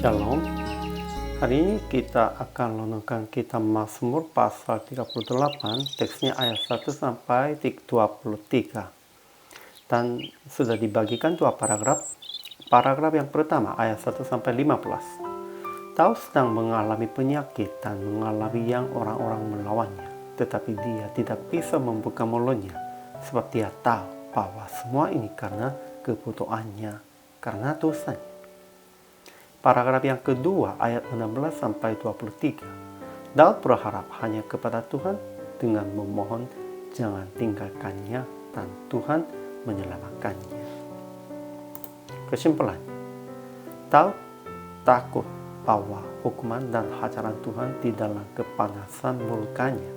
Shalom. Hari ini kita akan renungkan kitab Mazmur pasal 38, teksnya ayat 1 sampai 23. Dan sudah dibagikan dua paragraf. Paragraf yang pertama ayat 1 sampai 15. Tahu sedang mengalami penyakit dan mengalami yang orang-orang melawannya, tetapi dia tidak bisa membuka mulutnya, sebab dia tahu bahwa semua ini karena kebutuhannya, karena dosanya. Paragraf yang kedua ayat 16 sampai 23. Daud berharap hanya kepada Tuhan dengan memohon jangan tinggalkannya dan Tuhan menyelamatkannya. Kesimpulan, Daud takut bahwa hukuman dan hajaran Tuhan di dalam kepanasan murkanya.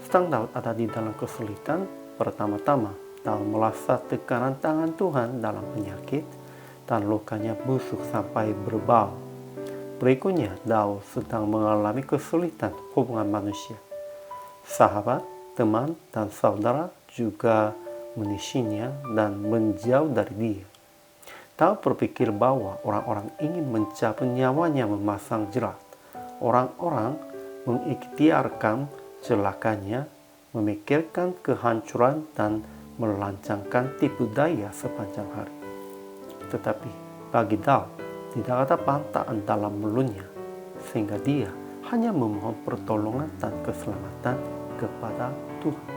Sedang Daud ada di dalam kesulitan, pertama-tama Daud merasa tekanan tangan Tuhan dalam penyakit dan lukanya busuk sampai berbau. Berikutnya, Daud sedang mengalami kesulitan hubungan manusia. Sahabat, teman, dan saudara juga menyisinya dan menjauh dari dia. Daud berpikir bahwa orang-orang ingin mencabut nyawanya memasang jerat. Orang-orang mengikhtiarkan celakanya, memikirkan kehancuran dan melancangkan tipu daya sepanjang hari. Tetapi bagi Daud tidak ada bantahan dalam mulutnya, sehingga dia hanya memohon pertolongan dan keselamatan kepada Tuhan.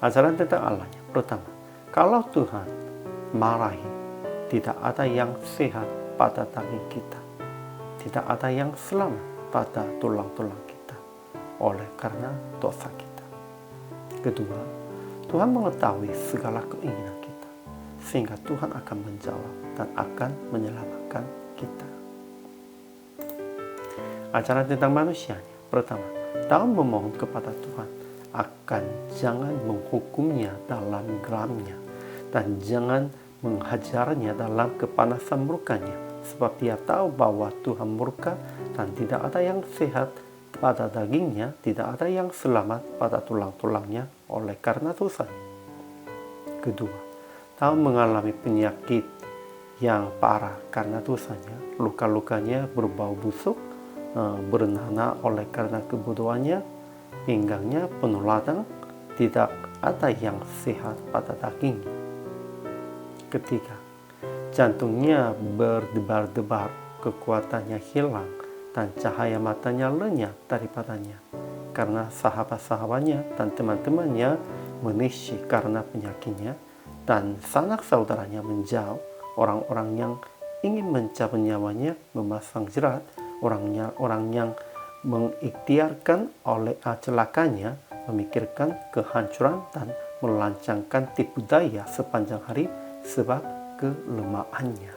Ajaran tentang Allahnya. Pertama, kalau Tuhan marahi, tidak ada yang sehat pada daging kita, tidak ada yang selamat pada tulang-tulang kita oleh karena dosa kita. Kedua, Tuhan mengetahui segala keinginan kita, sehingga Tuhan akan menjawab dan akan menyelamatkan kita. Ajaran tentang manusianya. Pertama, Daud memohon kepada Tuhan akan jangan menghukumnya dalam geramnya dan jangan menghajarnya dalam kepanasan murkanya, sebab dia tahu bahwa Tuhan murka dan tidak ada yang sehat pada dagingnya, tidak ada yang selamat pada tulang-tulangnya oleh karena dosanya. Kedua, Daud mengalami penyakit yang parah karena dosanya. Luka-lukanya berbau busuk, bernanah oleh karena kebodohannya, pinggangnya penuh ladang, tidak ada yang sehat pada dagingnya. Ketiga, jantungnya berdebar-debar, kekuatannya hilang, dan cahaya matanya lenyap daripadanya, karena sahabat-sahabatnya dan teman-temannya menisi karena penyakitnya, dan sanak saudaranya menjauh. Orang-orang yang ingin mencabut nyawanya memasang jerat, orang yang mengikhtiarkan oleh celakanya, memikirkan kehancuran dan melancangkan tipu daya sepanjang hari sebab kelemahannya.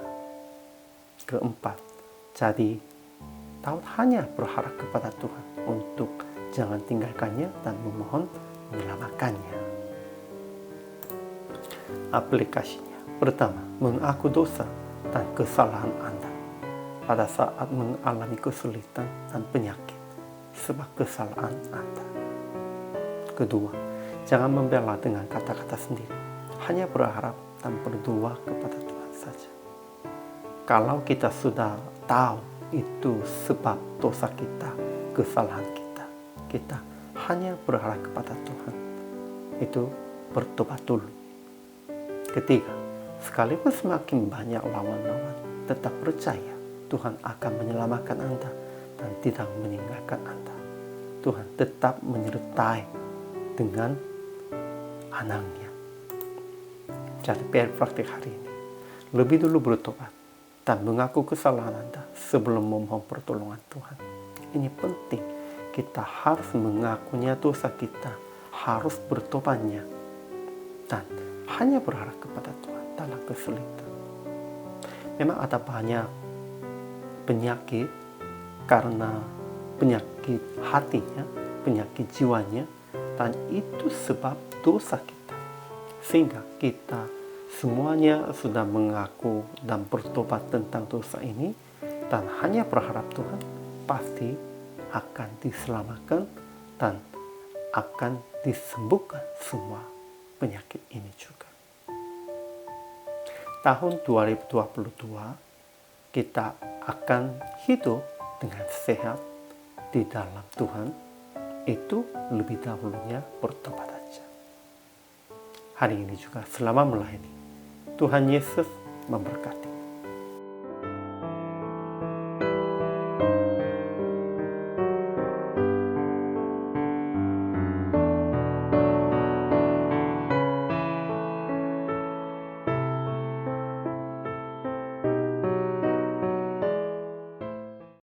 Keempat, jadi Daud hanya berharap kepada Tuhan untuk jangan tinggalkannya dan memohon menyelamatkannya. Aplikasinya. Pertama, mengaku dosa dan kesalahan Anda pada saat mengalami kesulitan dan penyakit sebab kesalahan Anda. Kedua, jangan membela dengan kata-kata sendiri, hanya berharap dan berdoa kepada Tuhan saja. Kalau kita sudah tahu itu sebab dosa kita, kesalahan kita, kita hanya berharap kepada Tuhan. Itu bertobat dulu. Ketiga, sekalipun semakin banyak lawan-lawan, tetap percaya Tuhan akan menyelamatkan Anda dan tidak meninggalkan Anda. Tuhan tetap menyertai dengan anaknya. Jadi PR praktik hari ini, lebih dulu bertobat dan mengaku kesalahan Anda sebelum memohon pertolongan Tuhan. Ini penting, kita harus mengakunya dosa kita, harus bertobatnya, dan hanya berharap kepada Tuhan dalam kesulitan. Memang ada banyak penyakit karena penyakit hatinya, penyakit jiwanya, dan itu sebab dosa kita. Sehingga kita semuanya sudah mengaku dan bertobat tentang dosa ini dan hanya berharap Tuhan pasti akan diselamatkan dan akan disembuhkan semua penyakit ini juga. Tahun 2022 kita akan hidup dengan sehat di dalam Tuhan, itu lebih dahulunya bertobat aja. Hari ini juga selama melayani, Tuhan Yesus memberkati.